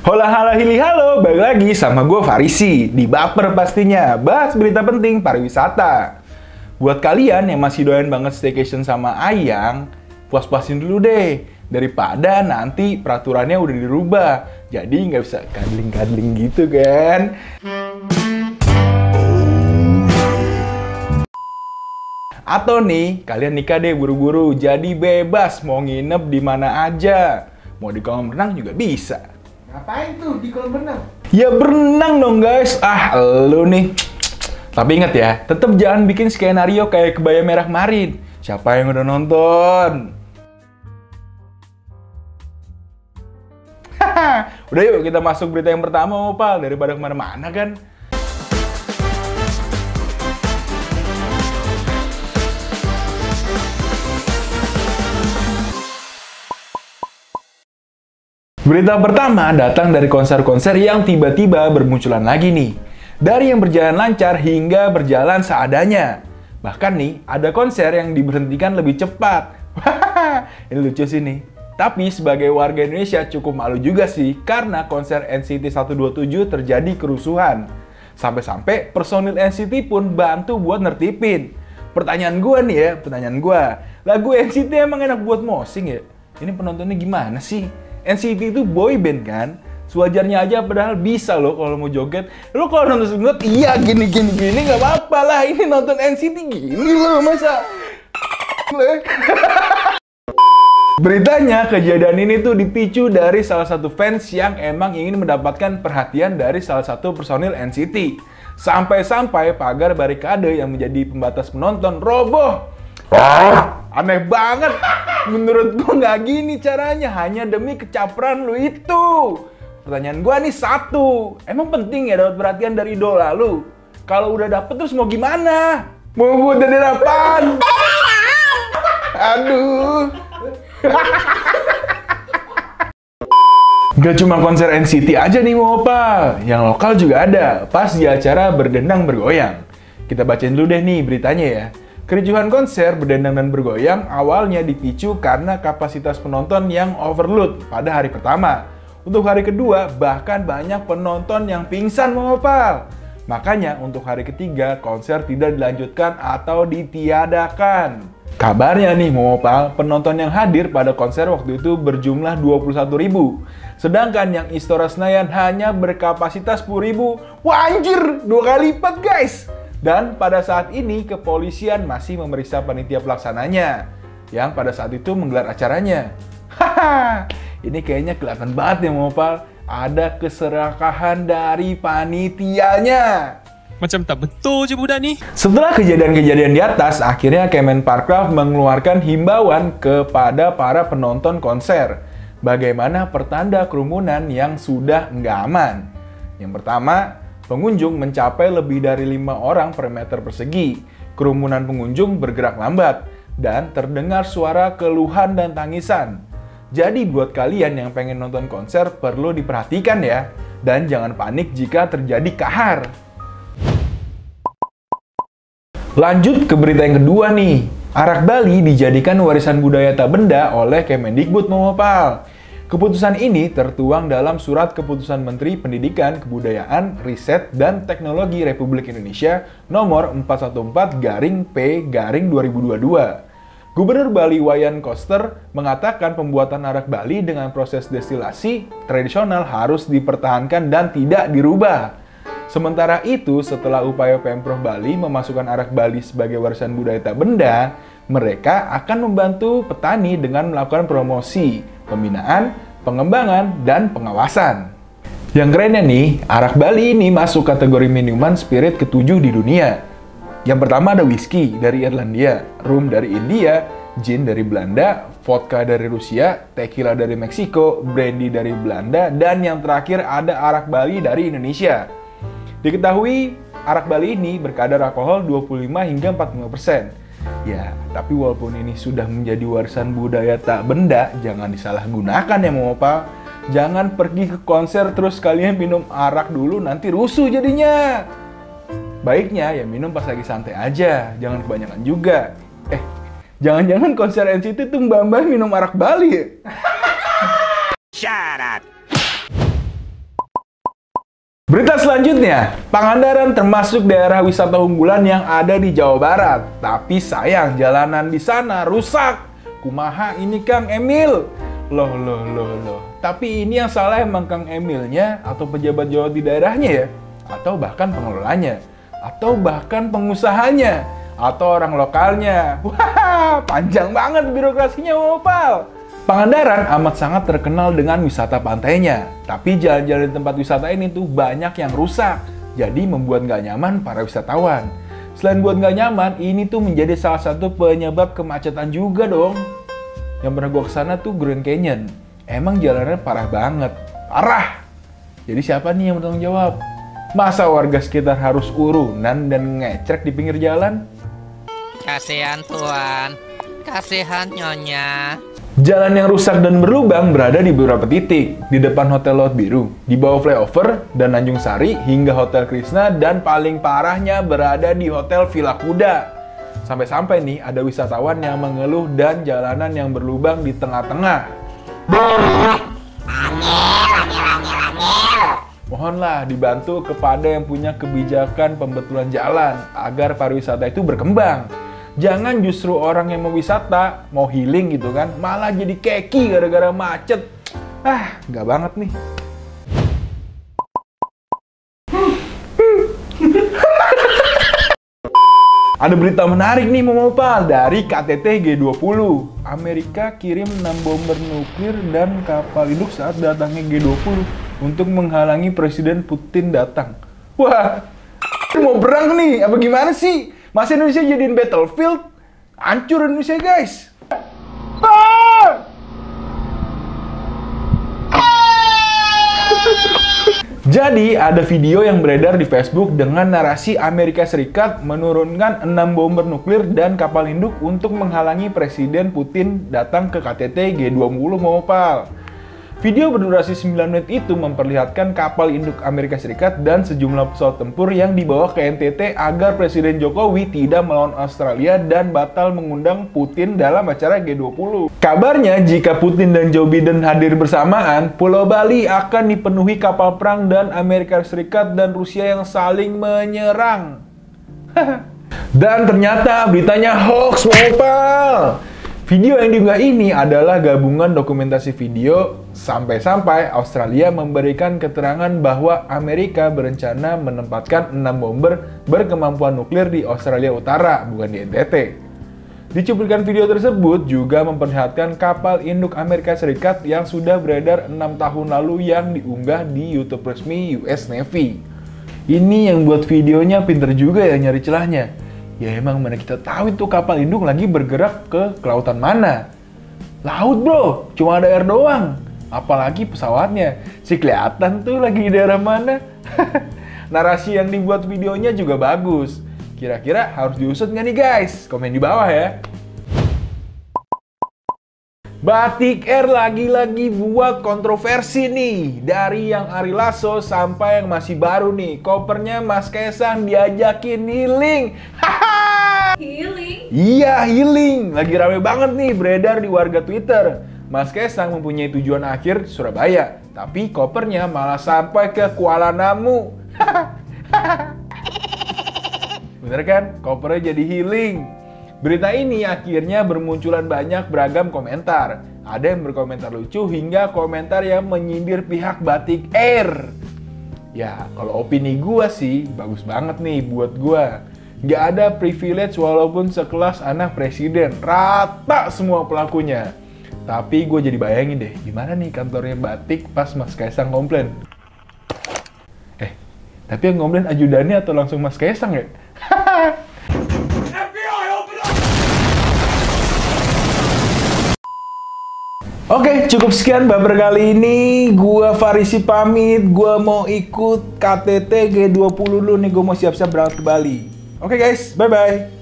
Hola halo hili halo, balik lagi sama gue Farisi di Baper pastinya, bahas berita penting pariwisata. Buat kalian yang masih doyan banget staycation sama Ayang, puas-puasin dulu deh, daripada nanti peraturannya udah dirubah, jadi nggak bisa kadling-kadling gitu kan. Atau nih, kalian nikah deh buru-buru, jadi bebas mau nginep di mana aja. Mau di kolam renang juga bisa. Ngapain tuh di kolam renang? Ya berenang dong guys. Lu nih. Tapi ingat ya, tetap jangan bikin skenario kayak Kebaya Merah kemarin. Siapa yang udah nonton? Udah yuk kita masuk berita yang pertama, Opal, daripada kemana-mana kan. Berita pertama datang dari konser-konser yang tiba-tiba bermunculan lagi nih. Dari yang berjalan lancar hingga berjalan seadanya. Bahkan nih, ada konser yang diberhentikan lebih cepat. Ini lucu sih nih. Tapi sebagai warga Indonesia cukup malu juga sih karena konser NCT 127 terjadi kerusuhan. Sampai-sampai personil NCT pun bantu buat nertipin. Pertanyaan gua nih ya, lagu NCT emang enak buat mosing ya? Ini penontonnya gimana sih? NCT itu boy band kan? Sewajarnya aja padahal bisa loh kalau mau joget. Lo kalau nonton singlet, iya gini nggak apa-apa lah. Ini nonton NCT gini loh masa. Beritanya kejadian ini tuh dipicu dari salah satu fans yang emang ingin mendapatkan perhatian dari salah satu personil NCT. Sampai-sampai pagar barikade yang menjadi pembatas penonton roboh. Aneh banget. Menurut gue nggak gini caranya, hanya demi kecapran lu itu. Pertanyaan gue nih satu, emang penting ya dapat perhatian dari idola lu? Kalau udah dapet terus mau gimana? Mau buat dari apaan? Aduh. Gak cuma konser NCT aja nih mau apa, yang lokal juga ada pas di acara Berdendang Bergoyang. Kita bacain dulu deh nih beritanya ya. Kericuhan konser Berdendang dan Bergoyang awalnya dipicu karena kapasitas penonton yang overload pada hari pertama. Untuk hari kedua, bahkan banyak penonton yang pingsan mengopal. Makanya untuk hari ketiga, konser tidak dilanjutkan atau ditiadakan. Kabarnya nih mengopal, penonton yang hadir pada konser waktu itu berjumlah 21.000. Sedangkan yang Istora Senayan hanya berkapasitas 10.000. Wah anjir, 2 kali lipat guys! Dan pada saat ini kepolisian masih memeriksa panitia pelaksananya yang pada saat itu menggelar acaranya. Haha, ini kayaknya kelihatan banget ya Mopal, ada keserakahan dari panitianya. Macam tak betul je budak ni. Setelah kejadian-kejadian di atas, akhirnya Kemenparekraf mengeluarkan himbauan kepada para penonton konser. Bagaimana pertanda kerumunan yang sudah nggak aman. Yang pertama, pengunjung mencapai lebih dari 5 orang per meter persegi. Kerumunan pengunjung bergerak lambat dan terdengar suara keluhan dan tangisan. Jadi buat kalian yang pengen nonton konser perlu diperhatikan ya. Dan jangan panik jika terjadi kahar. Lanjut ke berita yang kedua nih. Arak Bali dijadikan warisan budaya tak benda oleh Kemendikbud Mopal. Keputusan ini tertuang dalam Surat Keputusan Menteri Pendidikan, Kebudayaan, Riset, dan Teknologi Republik Indonesia nomor 414-P-2022. Gubernur Bali Wayan Koster mengatakan pembuatan arak Bali dengan proses destilasi tradisional harus dipertahankan dan tidak dirubah. Sementara itu, setelah upaya Pemprov Bali memasukkan arak Bali sebagai warisan budaya tak benda, mereka akan membantu petani dengan melakukan promosi, pembinaan, pengembangan, dan pengawasan. Yang kerennya nih, arak Bali ini masuk kategori minuman spirit ke-7 di dunia. Yang pertama ada whisky dari Irlandia, rum dari India, gin dari Belanda, vodka dari Rusia, tequila dari Meksiko, brandy dari Belanda, dan yang terakhir ada arak Bali dari Indonesia. Diketahui, arak Bali ini berkadar alkohol 25 hingga 45%. Ya, tapi walaupun ini sudah menjadi warisan budaya tak benda, jangan disalahgunakan ya Mopal. Jangan pergi ke konser terus kalian minum arak dulu, nanti rusuh jadinya. Baiknya ya minum pas lagi santai aja, jangan kebanyakan juga. Jangan-jangan konser NCT tuh mbak-mbak minum arak Bali ya? Shut up. Berita selanjutnya, Pangandaran termasuk daerah wisata unggulan yang ada di Jawa Barat. Tapi sayang, jalanan di sana rusak. Kumaha ini Kang Emil? Loh. Tapi ini yang salah emang Kang Emilnya atau pejabat Jawa di daerahnya ya? Atau bahkan pengelolanya? Atau bahkan pengusahanya? Atau orang lokalnya? Wah, panjang banget birokrasinya, Mopal. Pangandaran amat sangat terkenal dengan wisata pantainya. Tapi jalan-jalan di tempat wisata ini tuh banyak yang rusak. Jadi membuat nggak nyaman para wisatawan. Selain buat nggak nyaman, ini tuh menjadi salah satu penyebab kemacetan juga dong. Yang pernah gue kesana tuh Grand Canyon. Emang jalannya parah banget. Parah! Jadi siapa nih yang bertanggung jawab? Masa warga sekitar harus urunan dan ngecrek di pinggir jalan? Kasihan Tuan, kasihan Nyonya. Jalan yang rusak dan berlubang berada di beberapa titik. Di depan Hotel Laut Biru, di bawah flyover, dan Tanjung Sari, hingga Hotel Krishna, dan paling parahnya berada di Hotel Villa Kuda. Sampai-sampai nih ada wisatawan yang mengeluh dan jalanan yang berlubang di tengah-tengah. Mohonlah dibantu kepada yang punya kebijakan pembetulan jalan agar pariwisata itu berkembang. Jangan justru orang yang mau wisata, mau healing gitu kan, malah jadi keki gara-gara macet. Nggak banget nih. Ada berita menarik nih Momopal dari KTT G20. Amerika kirim 6 bomber nuklir dan kapal induk saat datangnya G20 untuk menghalangi Presiden Putin datang. Wah, mau perang nih, apa gimana sih? Masa Indonesia jadiin battlefield? Hancur Indonesia, guys! Jadi, ada video yang beredar di Facebook dengan narasi Amerika Serikat menurunkan 6 bomber nuklir dan kapal induk untuk menghalangi Presiden Putin datang ke KTT G20 Mopal. Video berdurasi 9 menit itu memperlihatkan kapal induk Amerika Serikat dan sejumlah pesawat tempur yang dibawa ke NTT agar Presiden Jokowi tidak melawan Australia dan batal mengundang Putin dalam acara G20. Kabarnya, jika Putin dan Joe Biden hadir bersamaan, Pulau Bali akan dipenuhi kapal perang dan Amerika Serikat dan Rusia yang saling menyerang. Dan ternyata beritanya hoax, Mopal! Video yang diunggah ini adalah gabungan dokumentasi video sampai-sampai Australia memberikan keterangan bahwa Amerika berencana menempatkan 6 bomber berkemampuan nuklir di Australia Utara, bukan di NTT. Di cuplikan video tersebut juga memperlihatkan kapal induk Amerika Serikat yang sudah beredar 6 tahun lalu yang diunggah di YouTube resmi US Navy. Ini yang buat videonya pinter juga ya nyari celahnya. Ya emang mana kita tahu itu kapal induk lagi bergerak ke kelautan mana. Laut bro, cuma ada air doang. Apalagi pesawatnya, si kelihatan tuh lagi di daerah mana. Narasi yang dibuat videonya juga bagus. Kira-kira harus diusut nggak nih guys? Komen di bawah ya. Batik Air lagi-lagi buat kontroversi nih. Dari yang Ari Lasso sampai yang masih baru nih. Kopernya Mas Kaisang diajakin healing. Healing? Iya, healing. Lagi rame banget nih beredar di warga Twitter. Mas Kaisang mempunyai tujuan akhir Surabaya. Tapi kopernya malah sampai ke Kuala Namu. Bener kan? Kopernya jadi healing. Berita ini akhirnya bermunculan banyak beragam komentar. Ada yang berkomentar lucu hingga komentar yang menyindir pihak Batik Air. Ya, kalau opini gua sih, bagus banget nih buat gua. Gak ada privilege walaupun sekelas anak presiden. Rata semua pelakunya. Tapi gue jadi bayangin deh, gimana nih kantornya Batik pas Mas Kaisang komplain. Tapi yang komplain ajudannya atau langsung Mas Kaisang ya? Oke, cukup sekian baper kali ini. Gua Farisi pamit. Gua mau ikut KTT G20 dulu nih. Gua mau siap-siap berangkat ke Bali. Oke guys, bye-bye.